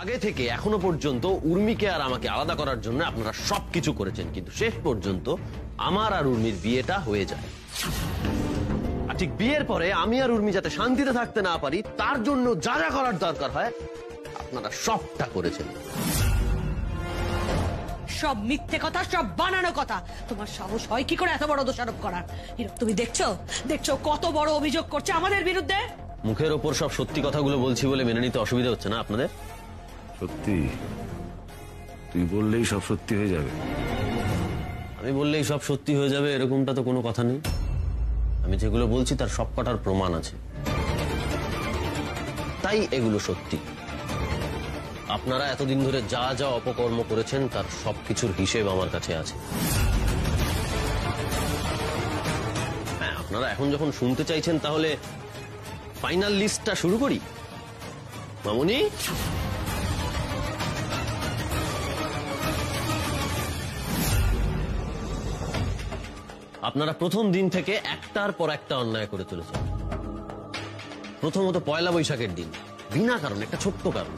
আগে থেকে এখনো পর্যন্ত উর্মিকে আর আমাকে আলাদা করার জন্য আপনারা সবকিছু করেছেন, কিন্তু শেষ পর্যন্ত আমার আর উর্মির বিয়েটা হয়ে যায়। আর ঠিক বিয়ের পরে আমি আর উর্মি যাতে শান্তিতে থাকতে না পারি তার জন্য যা যা করার দরকার হয় আপনারা সবটা করেছেন। সব মিথ্যে কথা, সব বানানো কথা। তোমার সাহস হয় কি করে এত বড় দোষারোপ করার? তুমি দেখছো কত বড় অভিযোগ করছে আমাদের বিরুদ্ধে। মুখের ওপর সব সত্যি কথাগুলো বলছি বলে মেনে নিতে অসুবিধা হচ্ছে না আপনাদের? সত্যি তুমি বললেই সব সত্যি হয়ে যাবে? আমি বললেই সব সত্যি হয়ে যাবে এরকমটা তো কোনো কথা নেই। আমি যেগুলো বলছি তার সব কটার প্রমাণ আছে, তাই এগুলো সত্যি। আপনারা এতদিন ধরে যা যা অপকর্ম করেছেন তার সবকিছুর হিসেব আমার কাছে আছে। হ্যাঁ, আপনারা এখন যখন শুনতে চাইছেন তাহলে ফাইনাল লিস্টটা শুরু করি। মামুনি, আপনারা প্রথম দিন থেকে একটার পর একটা অন্যায় করে চলেছেন। প্রথমত পয়লা বৈশাখের দিন বিনা কারণে, একটা ছোট্ট কারণ,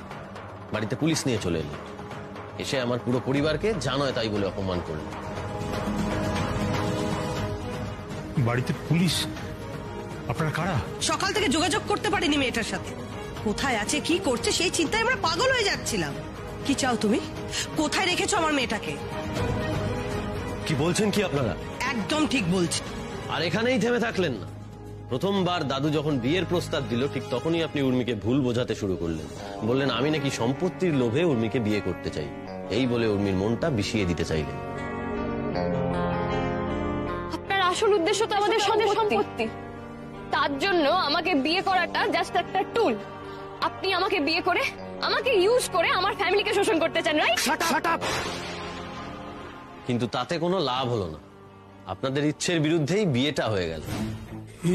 বাড়িতে পুলিশ নিয়ে চলে এলেন। এসে আমার পুরো পরিবারকে যা নয় তাই বলে অপমান করলেন। বাড়িতে পুলিশ? আপনারা কারা? সকাল থেকে যোগাযোগ করতে পারিনি মেয়েটার সাথে। কোথায় আছে, কি করছে সেই চিন্তায় আমরা পাগল হয়ে যাচ্ছিলাম। কি চাও তুমি? কোথায় রেখেছো আমার মেয়েটাকে? কি বলছেন কি আপনারা? একদম ঠিক বলছি। আর এখানেই থেমে থাকলেন না। প্রথমবার দাদু যখন বিয়ের প্রস্তাব দিল ঠিক তখনই আপনি উর্মিকে ভুল বোঝাতে শুরু করলেন। বললেন আমি নাকি সম্পত্তির লোভে উর্মিকে বিয়ে করতে চাই, এই বলে উর্মির মনটা বিষিয়ে দিতে চাইলেন। আপনার আসল উদ্দেশ্য তো আমাদের সম্পত্তি। তার জন্য আমাকে বিয়ে করাটা জাস্ট একটা টুল। আপনি আমাকে বিয়ে করে, আমাকে ইউজ করে আমার ফ্যামিলিকে শোষণ করতে চান, রাইট? Shut up! কিন্তু তাতে কোনো লাভ হলো না। আপনাদের ইচ্ছের বিরুদ্ধেই বিয়েটা হয়ে গেল।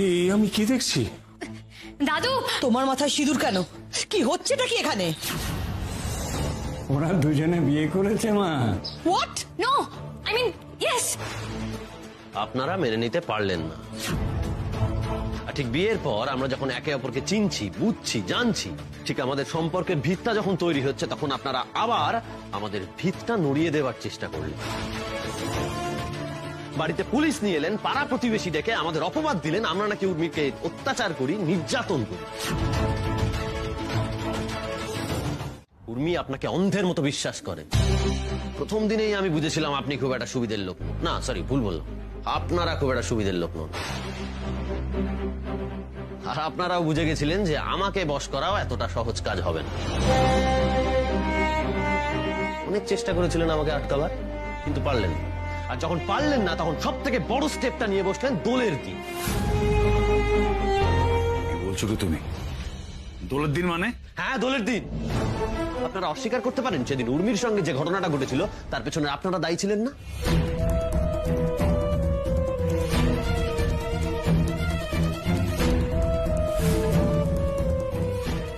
এই আমি কি দেখছি? দাদু, তোমার মাথায় সিঁদুর কেন? কি হচ্ছেটা কি এখানে? ওরা দুজনে বিয়ে করেছে মা। What? No, I mean yes. আপনারা মেনে নিতে পারলেন না। আর ঠিক বিয়ের পর আমরা যখন একে অপরকে চিনছি, বুঝছি, জানছি, ঠিক আমাদের সম্পর্কের ভিতটা যখন তৈরি হচ্ছে তখন আপনারা আবার আমাদের ভিতটা নড়িয়ে দেওয়ার চেষ্টা করলেন। বাড়িতে পুলিশ নিয়ে এলেন, পাড়া প্রতিবেশী ডেকে আমাদের অপবাদ দিলেন আমরা নাকি উর্মিকে অত্যাচার করি, নির্যাতন করি। উর্মি আপনাকে অন্ধের মতো বিশ্বাস করে। প্রথম দিনেই আমি বুঝেছিলাম আপনি খুব একটা সুবিধের লোক না। সরি, ভুল বললাম, আপনারা খুব একটা সুবিধের লোক নন। আর আপনারাও বুঝে গেছিলেন যে আমাকে বশ করাও এতটা সহজ কাজ হবে না। অনেক চেষ্টা করেছিলেন আমাকে আটকাবার, কিন্তু পারলেন না। আর যখন পারলেন না তখন সব থেকে বড় স্টেপটা নিয়ে বসলেন দোলের দিন। কি বলছো কি তুমি? দোলের দিন মানে? হ্যাঁ, দোলের দিন। আপনারা অস্বীকার করতে পারেন সেদিন উর্মির সঙ্গে যে ঘটনাটা ঘটেছিল তার পেছনে আপনারা দায়ী ছিলেন না?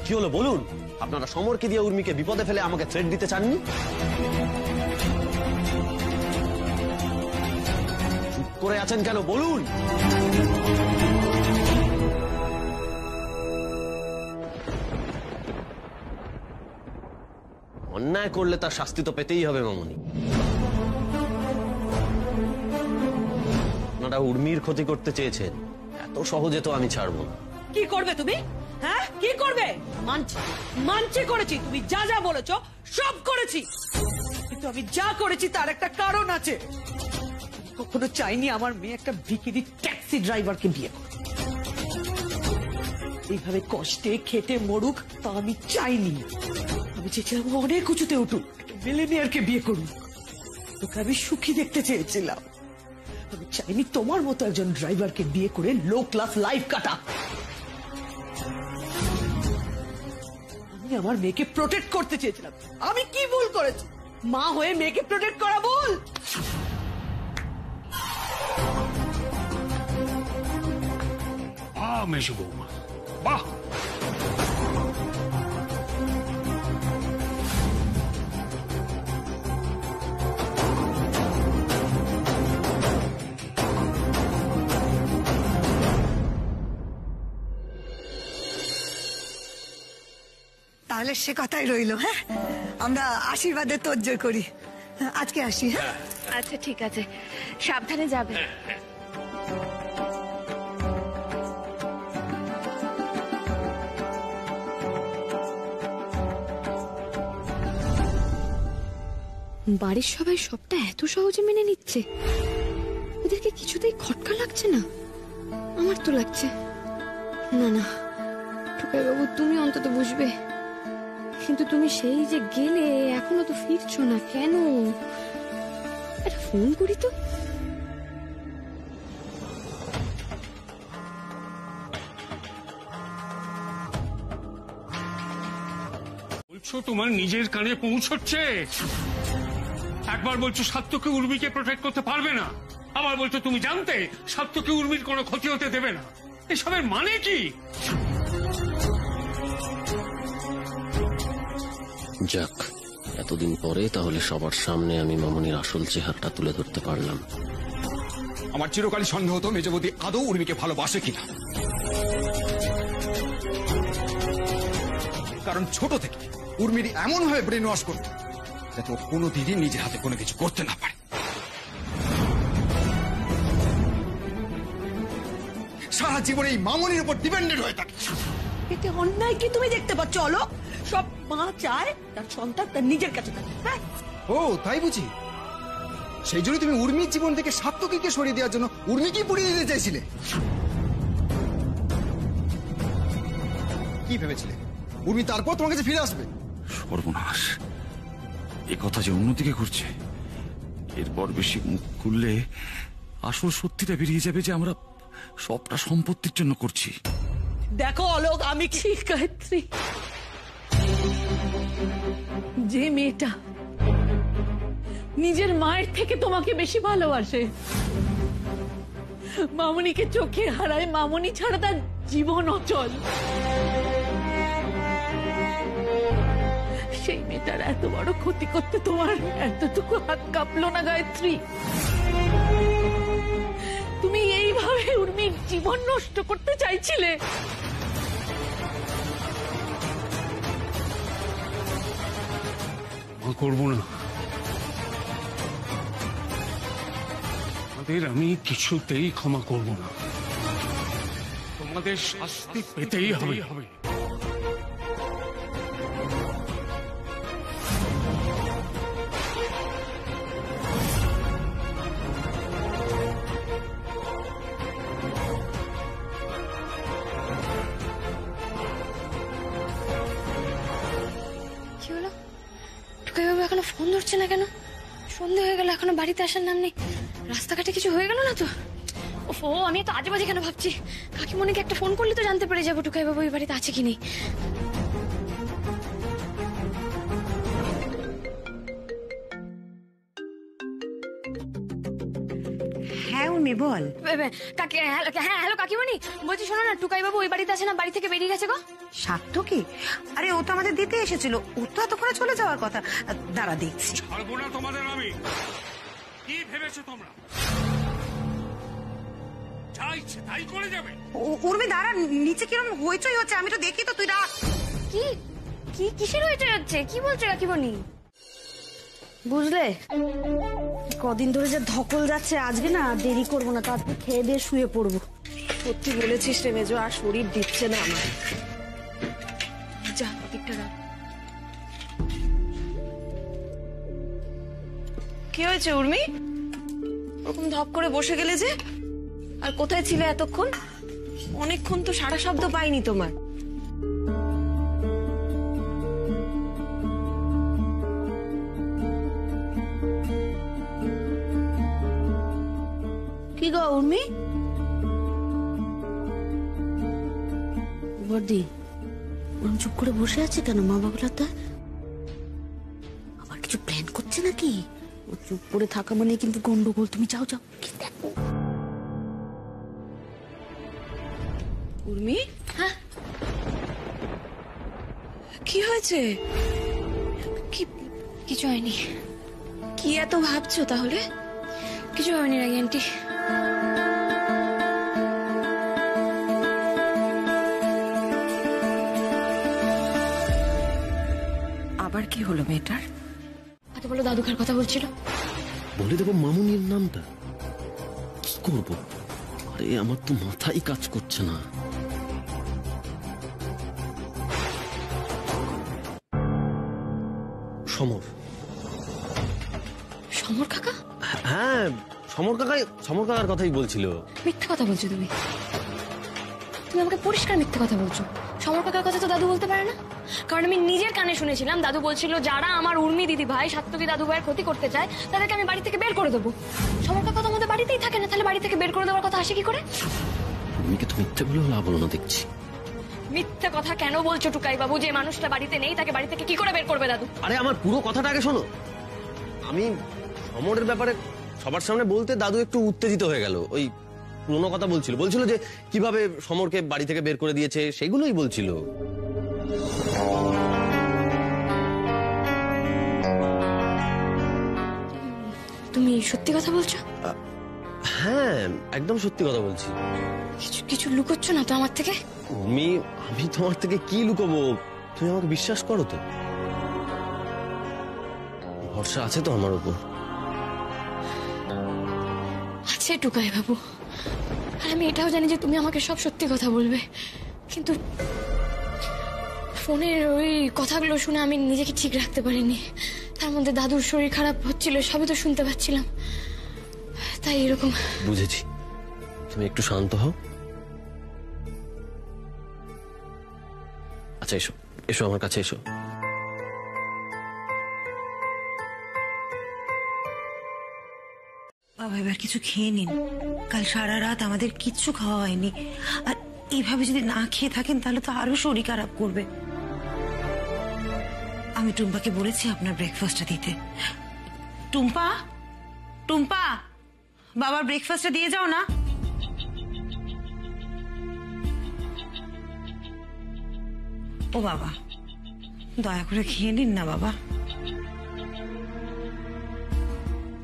কি হলো বলুন? আপনারা সমরকে দিয়ে উর্মিকে বিপদে ফেলে আমাকে থ্রেট দিতে চাননি? চুপ করে আছেন কেন বলুন? অন্যায় করলে তার শাস্তি তো পেতেই হবে মামুনি। আপনারা উর্মির ক্ষতি করতে চেয়েছেন, এত সহজে তো আমি ছাড়বো না। কি করবে তুমি? হ্যাঁ, কি করবে? মানছি করেছি, তুমি যা যা বলেছো সব করেছি, কিন্তু আমি যা করেছি তার একটা কারণ আছে। কখনো চাইনি আমার মেয়ে একটা ভিখিরি ট্যাক্সি ড্রাইভারকে বিয়ে করে এইভাবে কষ্টে খেটে মরুক, তা আমি চাইনি। আমি চেয়েছিলাম অনেক উঁচুতে উঠুক, মিলেনিয়ারকে বিয়ে করুক। তোকে আমি সুখী দেখতে চেয়েছিলাম। আমি চাইনি তোমার মতো একজন ড্রাইভারকে বিয়ে করে লো ক্লাস লাইফ কাটা। আমি আমার মেয়েকে প্রোটেক্ট করতে চেয়েছিলাম। আমি কি ভুল করেছি? মা হয়ে মেয়েকে প্রোটেক্ট করা ভুল? মেশো বৌমা, বাহ! তাহলে সে কথাই রইলো। হ্যাঁ, আমরা আশীর্বাদে তোজ্জোর করি। আজকে আসি। হ্যাঁ, আচ্ছা ঠিক আছে, সাবধানে যাবে। বাড়ির সবাই সবটা এত সহজে মেনে নিচ্ছে, ওদেরকে কিছুতেই খটকা লাগছে না। আমার তো লাগছে। না না টুকাই বাবু, তুমি অন্তত বুঝবে। কিন্তু তুমি সেই যে গেলে, এখনো তো ফিরছো না কেন? একটা ফোন করি তো। বলছো তোমার নিজের কানে পৌঁছচ্ছে। একবার বলছো সাত্যকে উর্মিকে প্রোটেক্ট করতে পারবে না, আবার বলছো তুমি জানতে সাত্যকে উর্মির কোনো ক্ষতি হতে দেবে না। এসবের মানে কি? যাক, এতদিন পরে তাহলে সবার সামনে আমি মামনির আসল চেহারাটা তুলে ধরতে পারলাম। আমার চিরকালই সন্দেহ হতো মেজবতী আদৌ উর্মিকে ভালোবাসে কিনা। কারণ ছোট থেকে উর্মির এমন ভাবে ব্রেন ওয়াশ করত যাতে ও কোনোদিনই নিজে হাতে কোনো কিছু করতে না পারে। সারা জীবন এই মামনির উপর ডিপেন্ডেন্ট হয়ে থাকে। এতে অন্যায় কি তুমি দেখতে পাচ্ছ? অলোক, সব মা চায় তার সন্তান তার নিজের কাছে থাকে। হ্যাঁ, ও তাই বুঝি? সেই জন্য তুমি উর্মির জীবন থেকে সাত্যকীকে সরিয়ে দেওয়ার জন্য উর্মিকেই পুড়িয়ে দিতে চাইছিলে। কি ভেবেছিলে উর্মি তারপর তোমার কাছে ফিরে আসবে? সর্বনাশ, এ কথা যে অন্যদিকে ঘুরছে। এরপর বেশি মুখ খুললে আসল সত্যিটা বেরিয়ে যাবে যে আমরা সবটা সম্পত্তির জন্য করছি। দেখো অলোক, আমি কি গায়ত্রী, যে মেয়েটা নিজের মায়ের থেকে তোমাকে বেশি ভালোবাসে, মামনিকে চোখে হারায়, মামনি ছাড়া তার জীবন অচল, সেই মেয়েটার এত বড় ক্ষতি করতে তোমার এতটুকু হাত কাঁপলো না গায়ত্রী? তুমি এইভাবে উর্মির জীবন নষ্ট করতে চাইছিলে? করবো না, তোমাদের আমি কিছুতেই ক্ষমা করব না। তোমাদের শাস্তি পেতেই হবে। কি হলো? টুকাই বাবু এখনো ফোন ধরছে না কেন? সন্ধে হয়ে গেল, এখনো বাড়িতে আসার নাম নেই। রাস্তাঘাটে কিছু হয়ে গেল না তো? ওফো, আমি তো আজে বাজে কেন ভাবছি? কাকিমণিকে একটা ফোন করলে তো জানতে পেরে যাবো টুকাই বাবু এই বাড়িতে আছে কি নেই। হ্যাঁ উর্মি বল। হ্যাঁ হ্যালো কাকিমণি, বলছি শোনো না, টুকাই বাবু ওই বাড়িতে আছে না, বাড়ি থেকে বেরিয়ে গেছে গো। সাত্যকী? আরে ও তো আমাদের দিতে এসেছিল, ও তো এতক্ষণে চলে যাওয়ার কথা। দাঁড়া দেখছি। ছাড়বো না তোমাদের আমি। কি ভেবেছো তোমরা? যা ইচ্ছে তাই করে যাবে? উর্মি দাঁড়া, নিচে কিরম হইচই হচ্ছে, আমি তো দেখি তো, তুই দাঁড়া। কি কি কিসের হয়েছে যাচ্ছে? কি বলছো কাকিমণি? বুঝলে, কদিন ধরে যে ধকল যাচ্ছে, আজকে না দেরি করবো না, তারপর খেয়ে দিয়ে শুয়ে পড়বো। সত্যি বলেছিস রে মেজো, আর শরীর দিচ্ছে না আমার। যা দিকটা রাখ। কি হয়েছে উর্মি? ওরকম ধপ করে বসে গেলে যে? আর কোথায় ছিলে এতক্ষণ? অনেকক্ষণ তো সারা শব্দ পাইনি তোমার। কি গো উর্মি? বর্দি ওরম চুপ করে বসে আছে কেন? মা বাবুলাতে আবার কিছু প্ল্যান করছে নাকি? ও চুপ করে থাকা মানে কিন্তু গন্ডগোল। তুমি যাও যাও, কি দেখো। উর্মি, হ্যাঁ কি হয়েছে? কিছু হয়নি। কি এত ভাবছো তাহলে? কিছু হয়নি রাগি আন্টি। কি হলো মেয়েটার? আগে বলো দাদু কার কথা বলছিল? বলে দেবো মামুনির নামটা। কি করব? আরে আমার তো মাথাই কাজ করছে না। সমর। সমর কাকা? হ্যাঁ, সমর কাকার কথাই বলছিল। মিথ্যা কথা বলছো তুমি। তুমি আমাকে পরিষ্কার মিথ্যা কথা বলছো। সমর কাকার কথা তো দাদু বলতে পারে না, কারণ আমি নিজের কানে শুনেছিলাম দাদু বলছিল যারা আমার উর্মি দিদি ভাই সাত্তকী দাদু ভাইয়ের ক্ষতি করতে চায় তাদেরকে আমি বাড়ি থেকে বের করে দেবো। সমর কাকা তো আমাদের বাড়িতেই থাকে না, তাহলে বাড়ি থেকে বের করে দেওয়ার কথা আসে কি করে? উর্মিকে তো মিথ্যে বলেও লাভ হলো না দেখছি। মিথ্যা কথা কেন বলছো টুকাই বাবু? যে মানুষটা বাড়িতে নেই তাকে বাড়ি থেকে কি করে বের করবে দাদু? আরে আমার পুরো কথাটা আগে শোনো। আমি সমরের ব্যাপারে সবার সামনে বলতে দাদু একটু উত্তেজিত হয়ে গেল। ওই পুরোনো কথা বলছিল যে কিভাবে সমরকে বাড়ি থেকে বের করে দিয়েছে সেগুলোই বলছিল। তুমি সত্যি কথা বলছো? হ্যাঁ, একদম সত্যি কথা বলছি। কিছু লুকোচ্ছ না তো আমার থেকে? আমি তোমার থেকে কি লুকোবো? তুমি আমাকে বিশ্বাস করো তো? ভরসা আছে তো আমার উপর? আছে টুকাই বাবু, আর আমি এটাও জানি যে তুমি আমাকে সব সত্যি কথা বলবে, কিন্তু ফোনের ওই কথাগুলো শুনে আমি নিজেকে ঠিক রাখতে পারিনি। তার মধ্যে দাদুর শরীর খারাপ হচ্ছিল, সবই তো শুনতে পাচ্ছিলাম, তাই এরকম। বুঝেছি, তুমি একটু শান্ত হও। আচ্ছা এসো, এসো আমার কাছে এসো। বাবা এবার কিছু খেয়ে নিন, কাল সারা রাত আমাদের কিচ্ছু খাওয়া হয়নি, আর এইভাবে যদি না খেয়ে থাকেন তাহলে তো আরো শরীর খারাপ করবে। আমি টুম্পাকে বলেছি আপনার ব্রেকফাস্টটা দিতে। টুম্পা, টুম্পা, বাবার ব্রেকফাস্টটা দিয়ে যাও না। ও বাবা, দয়া করে খেয়ে নিন না বাবা।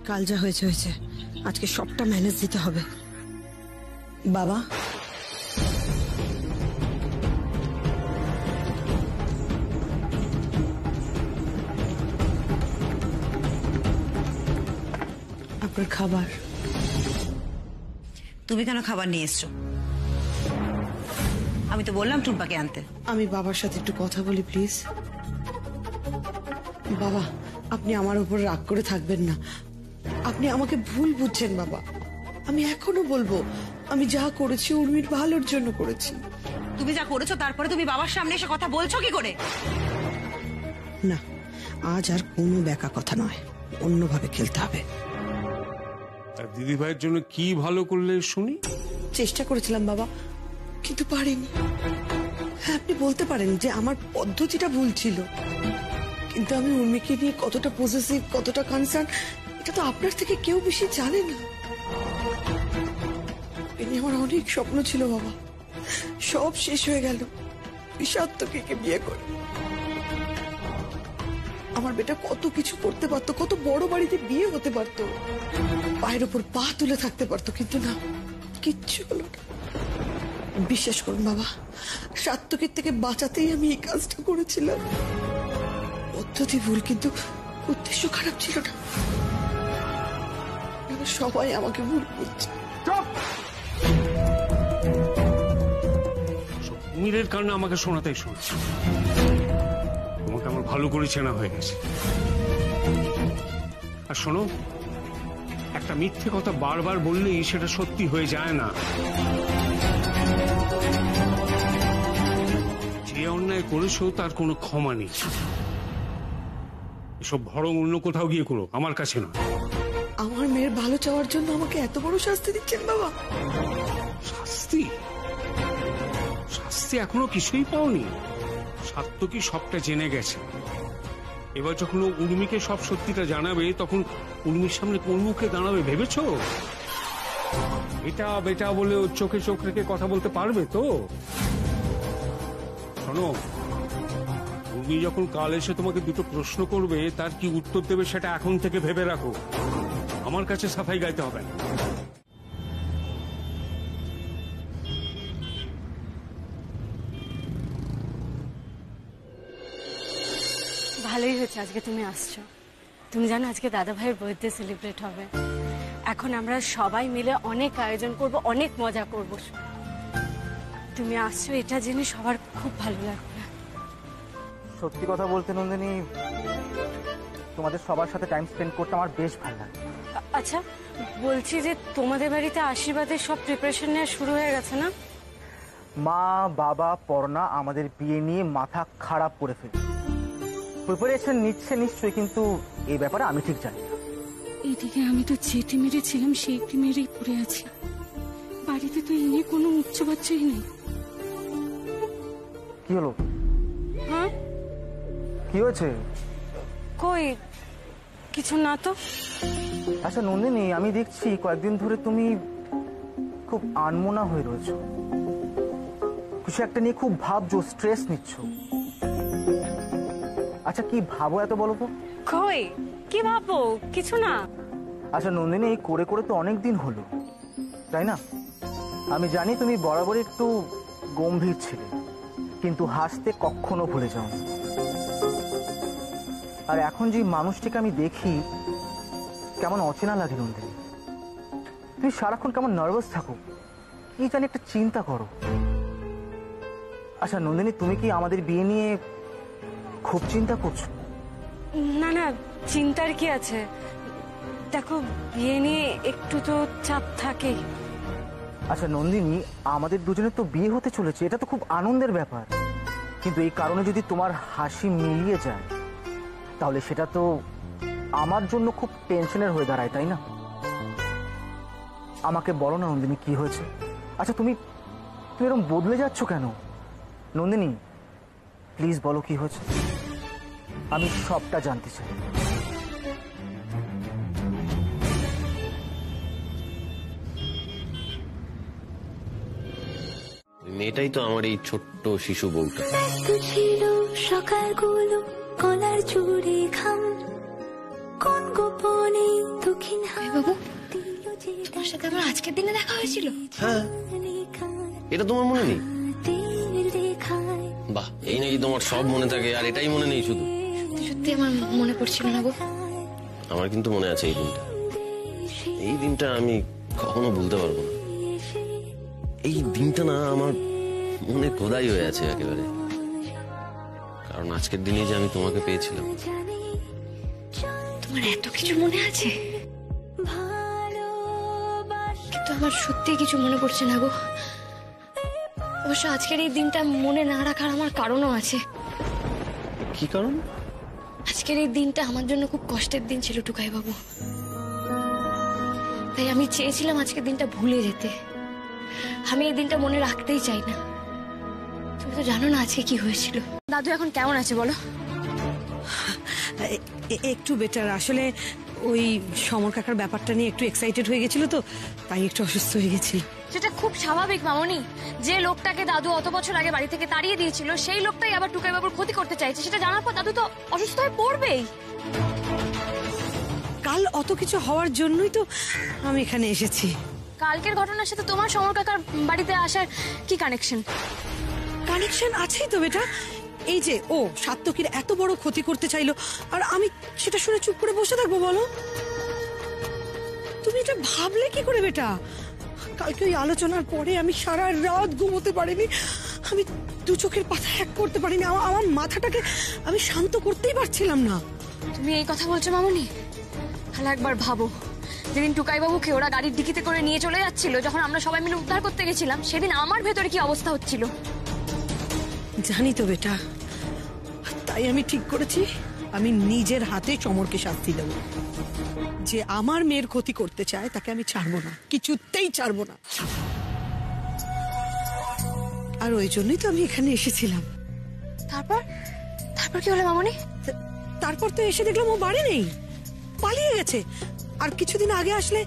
কাল যা হয়েছে হয়েছে, আজকে সবটা ম্যানেজ দিতে হবে। বাবা, আপনার খাবার। তুমি কেন খাবার নিয়ে এসছো? আমি তো বললাম টুম্পাকে আনতে। আমি বাবার সাথে একটু কথা বলি প্লিজ। বাবা, আপনি আমার উপর রাগ করে থাকবেন না। আপনি আমাকে ভুল বুঝছেন বাবা। আমি এখনো বলবো, আমি যা করেছি উর্মির ভালোর জন্য করেছি। তুমি যা করেছো তারপরে তুমি বাবার সামনে এসে কথা বলছো কি করে? না, আজ আর কোনো ব্যাকা কথা নয়, অন্যভাবে খেলতে হবে। দিদি ভাইয়ের জন্য কি ভালো করলে শুনি? চেষ্টা করেছিলাম বাবা, কিন্তু পারিনি। হ্যাঁ, আপনি বলতে পারেন যে আমার পদ্ধতিটা ভুল ছিল, কিন্তু আমি উর্মিকে নিয়ে কতটা পজেসিভ, কতটা কনসার্ন, এটা তো আপনার থেকে কেউ বেশি জানে না। এ নিয়ে আমার অনেক স্বপ্ন ছিল বাবা, সব শেষ হয়ে গেল বিষাত্মকে বিয়ে করে। আমার বেটা কত কিছু করতে পারতো, কত বড় বাড়িতে বিয়ে হতে পারতো, পায়ের ওপর পা তুলে থাকতে পারতো, কিন্তু না, কিচ্ছু হলো না। বিশ্বাস করুন বাবা, সাত্তকের থেকে বাঁচাতেই আমি এই কাজটা করেছিলাম। পদ্ধতি ভুল, কিন্তু উদ্দেশ্য খারাপ ছিল না। সবাই আমাকে ভুল বুঝছে। কুমিরের কারণে আমাকে শোনাতেই শুনছি। তোমাকে আমার ভালো করে চেনা হয়ে গেছে। আর শোনো, একটা মিথ্যে কথা বারবার বললেই সেটা সত্যি হয়ে যায় না। যে অন্যায় করেছো তার কোনো ক্ষমা নেই। এসব বরং অন্য কোথাও গিয়ে করো, আমার কাছে না। আমার মেয়ের ভালো চাওয়ার জন্য আমাকে এত বড় শাস্তি দিচ্ছেন বাবা? শাস্তি? শাস্তি এখনো কিছুই পাওনি। সাত্তকী সবটা জেনে গেছে। এবার যখন ও উর্মিকে সব সত্যিটা জানাবে, তখন উর্মির সামনে কোন মুখে দাঁড়াবে ভেবেছো? এটা বেটা বলে ওর চোখে চোখ রেখে কথা বলতে পারবে তো? শোনো, উর্মি যখন কাল এসে তোমাকে দুটো প্রশ্ন করবে, তার কি উত্তর দেবে সেটা এখন থেকে ভেবে রাখো। আমার কাছে সাফাই গাইতে হবে না। ভালোই হয়েছে আজকে তুমি আসছো। তুমি জানো আজকে দাদা ভাইয়ের বার্থডে সেলিব্রেট হবে। এখন আমরা সবাই মিলে অনেক আয়োজন করব, অনেক মজা করব। তুমি আসছো এটা জেনে সবার খুব ভালো লাগবে। সত্যি কথা বলতে নন্দিনী, তোমাদের সবার সাথে টাইম স্পেন্ড করতে আমার বেশ ভালো লাগে। আচ্ছা বলছি যে তোমাদের বাড়িতে আশীর্বাদের সব প্রিপারেশন নেওয়া শুরু হয়ে গেছে না? মা, বাবা, পর্ণা আমাদের বিয়ে নিয়ে মাথা খারাপ করে ফেলে। প্রিপারেশন নিচ্ছে নিশ্চয়ই, কিন্তু এই ব্যাপারে আমি ঠিক জানি না। এদিকে আমি তো যেটি মেরেছিলাম সেইটি মেরেই পড়ে আছি। বাড়িতে তো এই নিয়ে কোনো উচ্চ বাচ্চাই নেই। কি হলো? হ্যাঁ কি হয়েছে? কই কিছু না তো। আচ্ছা নন্দিনী, আমি দেখছি কয়েকদিন ধরে তুমি খুব আনমনা হয়ে রয়েছো। কিছু একটা নিয়ে খুব ভাবছো, স্ট্রেস নিচ্ছ। আচ্ছা কি ভাবো এত বলো তো? কই কি ভাবো? কিছু না। আচ্ছা নন্দিনী, এই করে করে তো অনেক দিন হলো, তাই না? আমি জানি তুমি বরাবর একটু গম্ভীর ছিলে, কিন্তু হাসতে কখনো ভুলে যাও না। আর এখন যে মানুষটিকে আমি দেখি, কেমন অচেনা লাগে নন্দিনী। তুমি সারাক্ষণ কেমন নার্ভাস থাকো, কি জানি একটা চিন্তা করো। আচ্ছা নন্দিনী, তুমি কি আমাদের বিয়ে নিয়ে খুব চিন্তা করছো? না না, চিন্তার কি আছে? দেখো বিয়ে নিয়ে একটু তো চাপ থাকেই। আচ্ছা নন্দিনী, আমাদের দুজনের তো বিয়ে হতে চলেছে, এটা তো খুব আনন্দের ব্যাপার। কিন্তু এই কারণে যদি তোমার হাসি মিলিয়ে যায়, তাহলে সেটা তো আমার জন্য খুব টেনশনের হয়ে দাঁড়ায়, তাই না? আমাকে বলো না নন্দিনী, কি হয়েছে? আচ্ছা তুমি এরকম বদলে যাচ্ছ কেন? নন্দিনী প্লিজ বলো কি হয়েছে, আমি সবটা জানতে চাই। মেয়েটাই তো আমার এই ছোট্ট শিশু বউটা। সকালগুলো কলার জুড়ে খাম, কোন গোপনে দক্ষিণ বাবু, তোমার সাথে আমার আজকের দিনে দেখা হয়েছিল? হ্যাঁ, এটা তোমার মনে নেই? বাহ, এই নাকি তোমার সব মনে থাকে আর এটাই মনে নেই শুধু? সত্যি সত্যি আমার মনে পড়ছিল না গো। আমার কিন্তু মনে আছে এই দিনটা। এই দিনটা আমি কখনো ভুলতে পারবো না। এই দিনটা না আমার মনে খোদাই হয়ে আছে একেবারে। কারণ আজকের দিনে যে আমি তোমাকে পেয়েছিলাম। তোমার এত কিছু মনে আছে, কিন্তু আমার সত্যি কিছু মনে পড়ছে না গো। অবশ্য আজকের এই দিনটা মনে না রাখার আমার কারণও আছে। কি কারণ? আজকের এই দিনটা আমার জন্য খুব কষ্টের দিন ছিল টুকাই বাবু। তাই আমি চেয়েছিলাম আজকের দিনটা ভুলে যেতে। আমি এই দিনটা মনে রাখতেই চাই না। তুমি তো জানো না আজকে কি হয়েছিল। দাদু এখন কেমন আছে বলো? একটু বেটার। আসলে ওই সমর কাকার ব্যাপারটা নিয়ে একটু এক্সাইটেড হয়ে গেছিল, তো তাই একটু অসুস্থ হয়ে গেছিল। সেটা খুব স্বাভাবিক মামনি। যে লোকটাকে দাদু অত বছর আগে বাড়ি থেকে তাড়িয়ে দিয়েছিল, সেই লোকটাই আবার টুকাই বাবুর ক্ষতি করতে চাইছে। সেটা জানার পর দাদু তো অসুস্থ হয়ে পড়বেই। কাল অত কিছু হওয়ার জন্যই তো আমি এখানে এসেছি। কালকের ঘটনার সাথে তোমার সমর কাকার বাড়িতে আসার কি কানেকশন? কানেকশন আছেই তো বেটা। এই যে ও সাত্তকীর এত বড় ক্ষতি করতে চাইলো, আর আমি সেটা শুনে চুপ করে বসে থাকবো বলো? তুমি এটা ভাবলে কি করে বেটা? কালকে ওই আলোচনার পরে আমি সারা রাত ঘুমোতে পারিনি। আমি দু চোখের পাতা এক করতে পারিনি। আমার মাথাটাকে আমি শান্ত করতেই পারছিলাম না। তুমি এই কথা বলছো মামনি? তাহলে একবার ভাবো, যেদিন টুকাই বাবুকে ওরা গাড়ির ডিকিতে করে নিয়ে চলে যাচ্ছিল, যখন আমরা সবাই মিলে উদ্ধার করতে গেছিলাম, সেদিন আমার ভেতরে কি অবস্থা হচ্ছিল। জানি তো বেটা, তাই আমি ঠিক করেছি আমি নিজের হাতে চমরকে শাস্তি দেব। যে আমার মেয়ের ক্ষতি করতে চায় তাকে আমি ছাড়বো না, কিছুতেই ছাড়বো না। আর ওই জন্যই তো আমি এখানে এসেছিলাম। তারপর তারপর কি হলো মামনি? তারপর তো এসে দেখলাম ও বাড়ি নেই, পালিয়ে গেছে। আর কিছুদিন আগে আসলে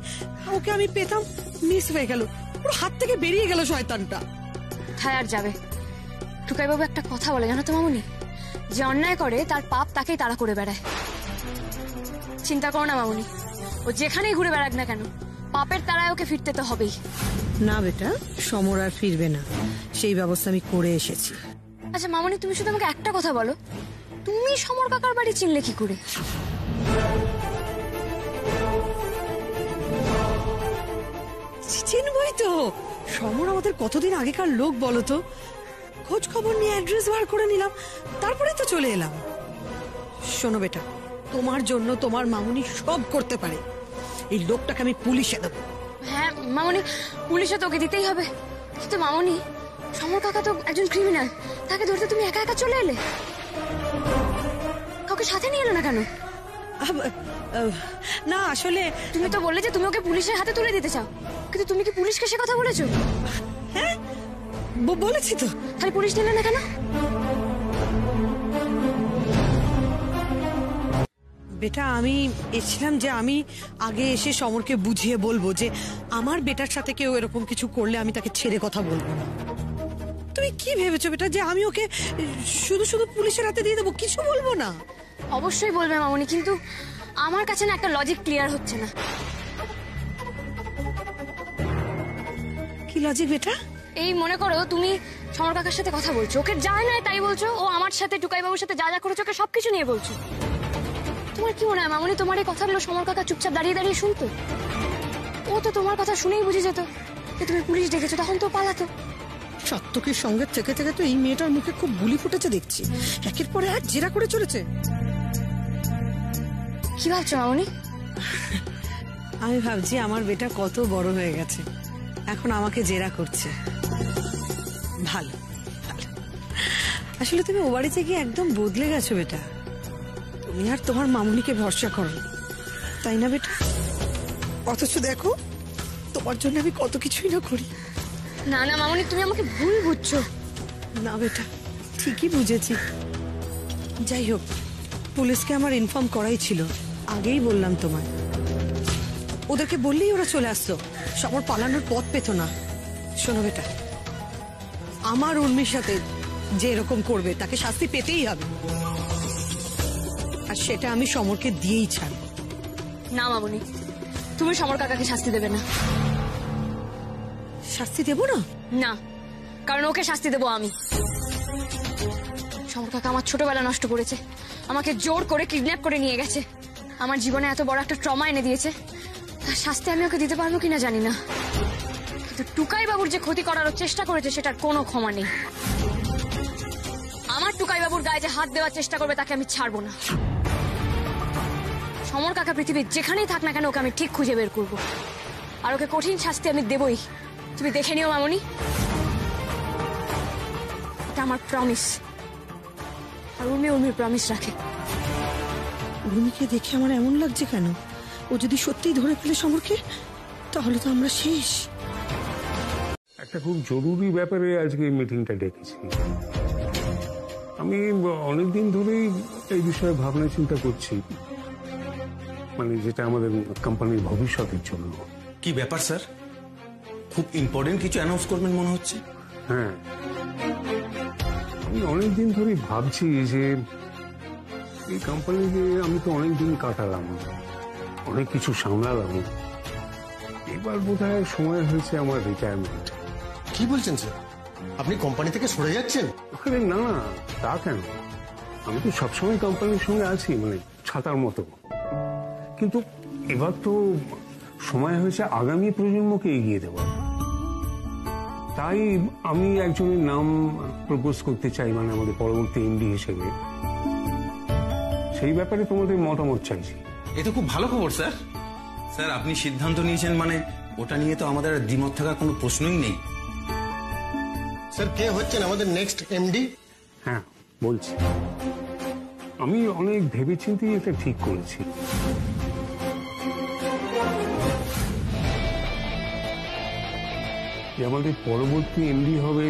ওকে আমি পেতাম, মিস হয়ে গেল। ওর হাত থেকে বেরিয়ে গেল শয়তানটা। কোথায় আর যাবে? টুকাই বাবু একটা কথা বলে জানো তো মামনি, যে অন্যায় করে তার পাপ তাকেই তাড়া করে বেড়ায়। চিন্তা করো না মামনি, ও যেখানেই ঘুরে বেড়াক না কেন, পাপের তাড়ায় ওকে ফিরতে তো হবেই। না বেটা, সমর আর ফিরবে না, সেই ব্যবস্থা আমি করে এসেছি। আচ্ছা মামনি, তুমি শুধু আমাকে একটা কথা বলো, তুমি সমর কাকার বাড়ি চিনলে কি করে? চিনবই তো, সমর আমাদের কতদিন আগেকার লোক বলো তো। খোঁজ খবর নিয়ে অ্যাড্রেস বার করে নিলাম, তারপরে তো চলে এলাম। শোনো বেটা, তোমার জন্য তোমার মামুনি সব করতে পারে। এই লোকটাকে আমি পুলিশে দেবো। হ্যাঁ মামনি, পুলিশে তোকে দিতেই হবে। কিন্তু মামনি, সমর কাকা তো একজন ক্রিমিনাল, তাকে ধরতে তুমি একা একা চলে এলে। কাউকে সাথে নিয়ে এলো না কেন? না আসলে তুমি তো বললে যে তুমি ওকে পুলিশের হাতে তুলে দিতে চাও, কিন্তু তুমি কি পুলিশকে সে কথা বলেছো? হ্যাঁ বলেছি তো। তাহলে পুলিশ নিলে না কেন? বেটা আমি এসেছিলাম যে আমি আগে এসে সমরকে বুঝিয়ে বলবো যে আমার বেটার সাথে কেউ এরকম কিছু করলে আমি তাকে ছেড়ে কথা বলবো না। তুমি কি ভেবেছো বেটা যে আমি ওকে শুধু শুধু পুলিশের হাতে দিয়ে দেবো, কিছু বলবো না? অবশ্যই বলবে মামনি, কিন্তু আমার কাছে না একটা লজিক ক্লিয়ার হচ্ছে না। কি লজিক বেটা? এই মনে করো তুমি সমর কাকার সাথে কথা বলছো, ওকে যা নয় তাই বলছো, ও আমার সাথে টুকাই বাবুর সাথে যা যা করেছো ওকে সবকিছু নিয়ে বলছো। তোমার কি মনে হয় মামনি, তোমার এই কথাগুলো সমর কাকা চুপচাপ দাঁড়িয়ে দাঁড়িয়ে শুনতো? ও তো তোমার কথা শুনেই বুঝে যেত যে তুমি পুলিশ ডেকেছো, তখন তো পালাতো। সাত্তকের সঙ্গে থেকে থেকে তো এই মেয়েটার মুখে খুব বুলি ফুটেছে দেখছি, একের পরে এক জেরা করে চলেছে। কি ভাবছো মামনি? আমি ভাবছি আমার বেটা কত বড় হয়ে গেছে, এখন আমাকে জেরা করছে। ভালো ভালো। আসলে তুমি ও বাড়িতে গিয়ে একদম বদলে গেছো বেটা। তুমি আর তোমার মামুনিকে ভরসা করো, তাই না বেটা? অথচ দেখো তোমার জন্য আমি কত কিছুই না করি। না না মামনি, তুমি আমাকে ভুল বুঝছো। না বেটা, ঠিকই বুঝেছি। যাই হোক, পুলিশকে আমার ইনফর্ম করাই ছিল, আগেই বললাম তোমায়। ওদেরকে বললেই ওরা চলে আসতো, সমর পালানোর পথ পেত না। শোনো বেটা, আমার উর্মির সাথে যে এরকম করবে তাকে শাস্তি পেতেই হবে, আর সেটা আমি সমরকে দিয়েই ছাড়ব। না মামনি, তুমি সমর কাকাকে শাস্তি দেবে না। শাস্তি দেবো না? না, কারণ ওকে শাস্তি দেবো আমি। সমর কাকা আমার ছোটবেলা নষ্ট করেছে, আমাকে জোর করে কিডন্যাপ করে নিয়ে গেছে, আমার জীবনে এত বড় একটা ট্রমা এনে দিয়েছে। তার শাস্তি আমি ওকে দিতে পারবো কিনা জানি না, কিন্তু টুকাই বাবুর যে ক্ষতি করার চেষ্টা করেছে সেটার কোনো ক্ষমা নেই। আমার টুকাই বাবুর গায়ে যে হাত দেওয়ার চেষ্টা করবে তাকে আমি ছাড়বো না। সমর কাকা পৃথিবীর যেখানেই থাক না কেন ওকে আমি ঠিক খুঁজে বের করবো, আর ওকে কঠিন শাস্তি আমি দেবই। তুমি দেখে নিও মামনি, এটা আমার প্রমিস। আর উর্মির প্রমিস রাখে। উর্মিকে দেখে আমার এমন লাগছে কেন? ও যদি সত্যিই ধরে ফেলে সমরকে, তাহলে তো আমরা শেষ। একটা খুব জরুরি ব্যাপারে আজকে মিটিংটা ডেকেছি। আমি অনেকদিন ধরেই এই বিষয়ে ভাবনা চিন্তা করছি, মানে যেটা আমাদের কোম্পানির ভবিষ্যতের জন্য। কি ব্যাপার স্যার? খুব ইম্পর্টেন্ট কিছু অ্যানাউন্স করবেন মনে হচ্ছে। হ্যাঁ, আমি অনেকদিন ধরেই ভাবছি যে এই কোম্পানিতে আমি তো অনেকদিন কাটালাম, অনেক কিছু সামলালাম, এবার বোধহয় সময় হয়েছে আমার রিটায়ারমেন্ট। কি বলছেন স্যার, আপনি কোম্পানি থেকে সরে যাচ্ছেন? আরে না, তা কেন, আমি তো সবসময় কোম্পানির সঙ্গে আছি, মানে ছাতার মতো। কিন্তু এবার তো সময় হয়েছে আগামী প্রজন্মকে এগিয়ে দেওয়া। তাই আমি একজনের নাম প্রপোজ করতে চাই, মানে আমাদের পরবর্তী এমডি হিসেবে। সেই ব্যাপারে তোমাদের মতামত চাইছি। এ তো খুব ভালো খবর স্যার। স্যার আপনি সিদ্ধান্ত নিয়েছেন মানে ওটা নিয়ে তো আমাদের দ্বিমত থাকার কোনো প্রশ্নই নেই। স্যার, কে হচ্ছেন আমাদের নেক্সট এমডি? হ্যাঁ বলছি, আমি অনেক ভেবেচিন্তে এটা ঠিক করেছি। যে আমাদের পরবর্তী এমডি হবে,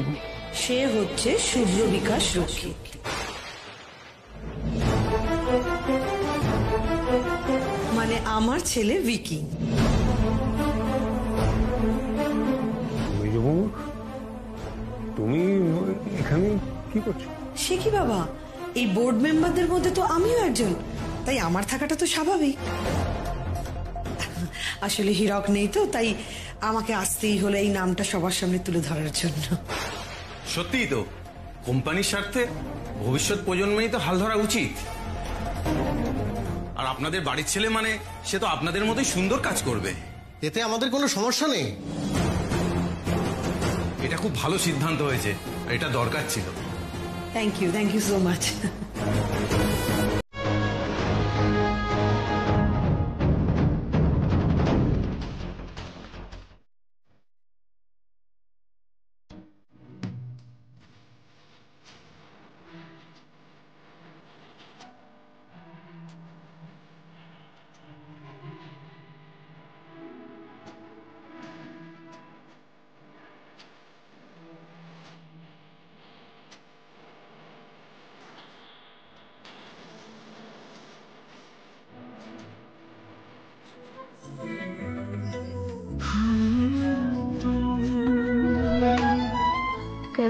সে হচ্ছে শুভ্র বিকাশ রক্ষী। মানে আমার ছেলে ভিকি। তুমি এখানে কি করছো? সে কি বাবা, এই বোর্ড মেম্বারদের মধ্যে তো আমিও একজন, তাই আমার থাকাটা তো স্বাভাবিক। আসলে হীরক নেই তো, তাই আমাকে আসতেই হলো এই নামটা সবার সামনে তুলে ধরার জন্য। সত্যিই তো কোম্পানির স্বার্থে ভবিষ্যৎ প্রজন্মেই তো হাল ধরা উচিত। আর আপনাদের বাড়ির ছেলে মানে সে তো আপনাদের মতোই সুন্দর কাজ করবে। এতে আমাদের কোনো সমস্যা নেই। এটা খুব ভালো সিদ্ধান্ত হয়েছে, এটা দরকার ছিল। Thank you so much.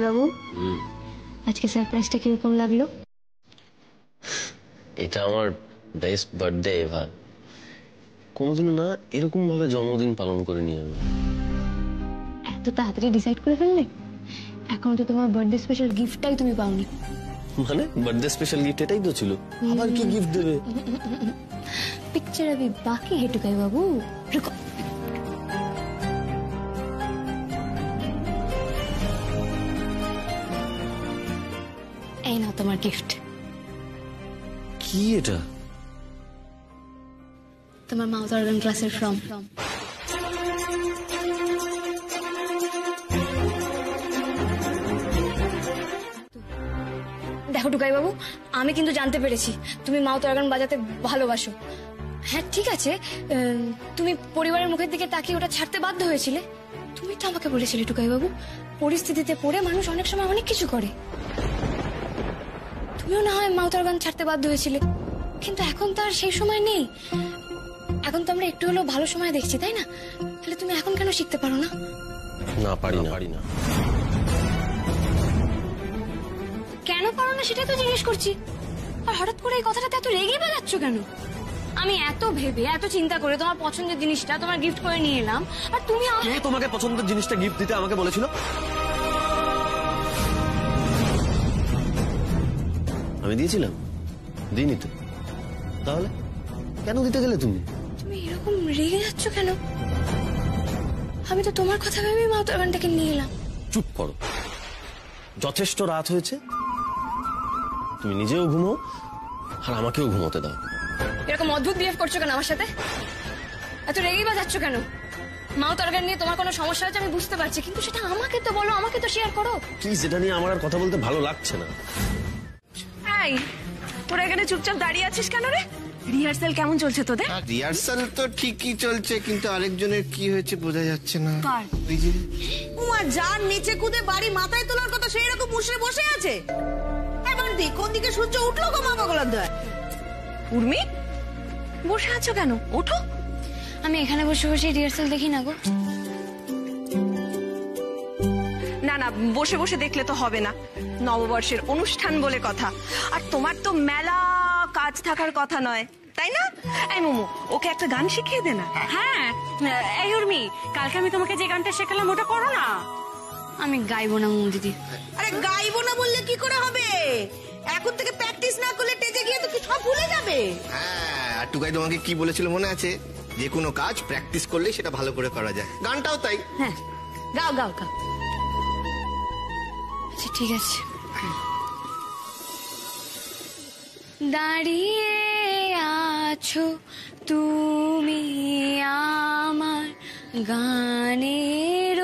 বাবু, আজকে সারপ্রাইজটা কিরকম লাগলো? এটা আমার বেস্ট বার্থডে এভার। কোনোদিনও না এরকম ভাবে জন্মদিন পালন করিনি আমি। এত তাড়াতাড়ি ডিসাইড করে ফেললে? এখন তো তোমার বার্থডে স্পেশাল গিফটটাই তুমি পাওনি। মানে বার্থডে স্পেশাল গিফট এটাই তো ছিল, আবার কি গিফট দেবে? पिक्चर अभी बाकी है टुकाई बाबू, रुको। এই নাও তোমার গিফট। কি এটা? তোমার মাউথ অর্গান ক্লাসের ফর্ম। দেখো টুকাই বাবু, আমি কিন্তু জানতে পেরেছি তুমি মাউথ অর্গান বাজাতে ভালোবাসো। হ্যাঁ ঠিক আছে, তুমি পরিবারের মুখের দিকে তাকিয়ে ওটা ছাড়তে বাধ্য হয়েছিলে। তুমি তো আমাকে বলেছিলে টুকাই বাবু, পরিস্থিতিতে পড়ে মানুষ অনেক সময় অনেক কিছু করে। তুমিও না হয় মাউথ অর্গান ছাড়তে বাধ্য হয়েছিলে, কিন্তু এখন তো আর সেই সময় নেই। এখন তো আমরা একটু হলেও ভালো সময় দেখছি, তাই না? তাহলে তুমি এখন কেন শিখতে পারো না? না পারি না। কেন পারো না সেটাই তো জিজ্ঞেস করছি। আর হঠাৎ করে এই কথাটাতে এত রেগে বেড়াচ্ছ কেন? আমি এত ভেবে এত চিন্তা করে তোমার পছন্দের জিনিসটা তোমার গিফট করে নিয়ে এলাম, আর তুমি কে তোমাকে পছন্দের জিনিসটা গিফট দিতে আমাকে বলেছিল? আমি দিয়েছিলাম? দিইনি তো। তাহলে কেন দিতে গেলে তুমি? তুমি এরকম রেগে যাচ্ছ কেন? আমি তো তোমার কথা ভেবেই মাউথ অর্গানটাকে নিয়ে এলাম। চুপ করো, যথেষ্ট রাত হয়েছে। তুমি নিজেও ঘুমো আর আমাকেও ঘুমোতে দাও। এরকম অদ্ভুত বিহেভ করছো কেন আমার সাথে? এত রেগেই বা যাচ্ছ কেন? মাউথ অর্গান নিয়ে তোমার কোনো সমস্যা হচ্ছে আমি বুঝতে পারছি, কিন্তু সেটা আমাকে তো বলো, আমাকে তো শেয়ার করো। প্লিজ, এটা নিয়ে আমার আর কথা বলতে ভালো লাগছে না। এই, তোরা এখানে চুপচাপ দাঁড়িয়ে আছিস কেন রে? রিহার্সাল কেমন চলছে তোদের? রিহার্সাল তো ঠিকই চলছে, কিন্তু আরেকজনের কি হয়েছে বোঝা যাচ্ছে না। কার? ওই যে উমা, যার নিচে কুদে বাড়ি মাথায় তোলার কথা সেই রকম মুশড়ে বসে আছে। এবার দেখ কোন দিকে সূর্য উঠলো গো মা পাগলার দয়। উর্মি, বসে আছো কেন? ওঠো। আমি এখানে বসে বসে রিহার্সাল দেখি না গো। না না, বসে বসে দেখলে তো হবে না, নববর্ষের অনুষ্ঠান বলে কথা। আর তোমার তো মেলা কাজ থাকার কথা নয়, তাই না? এই মোমো, ওকে একটা গান শিখিয়ে দে না। হ্যাঁ, এই উর্মি, কালকে আমি তোমাকে যে গানটা শেখালাম ওটা করো না। আমি গাইবো না মোমো দিদি। আরে গাইবো না বললে কি করে হবে? এখন থেকে প্র্যাকটিস না করলে স্টেজে গিয়ে তো কি সব ভুলে যাবে। হ্যাঁ, আর টুকাই তোমাকে কি বলেছিল মনে আছে? যে কোনো কাজ প্র্যাকটিস করলে সেটা ভালো করে করা যায়। গানটাও তাই। হ্যাঁ, গাও গাও গাও। আচ্ছা ঠিক আছে। দাঁড়িয়ে আছো তুমি আমার গানের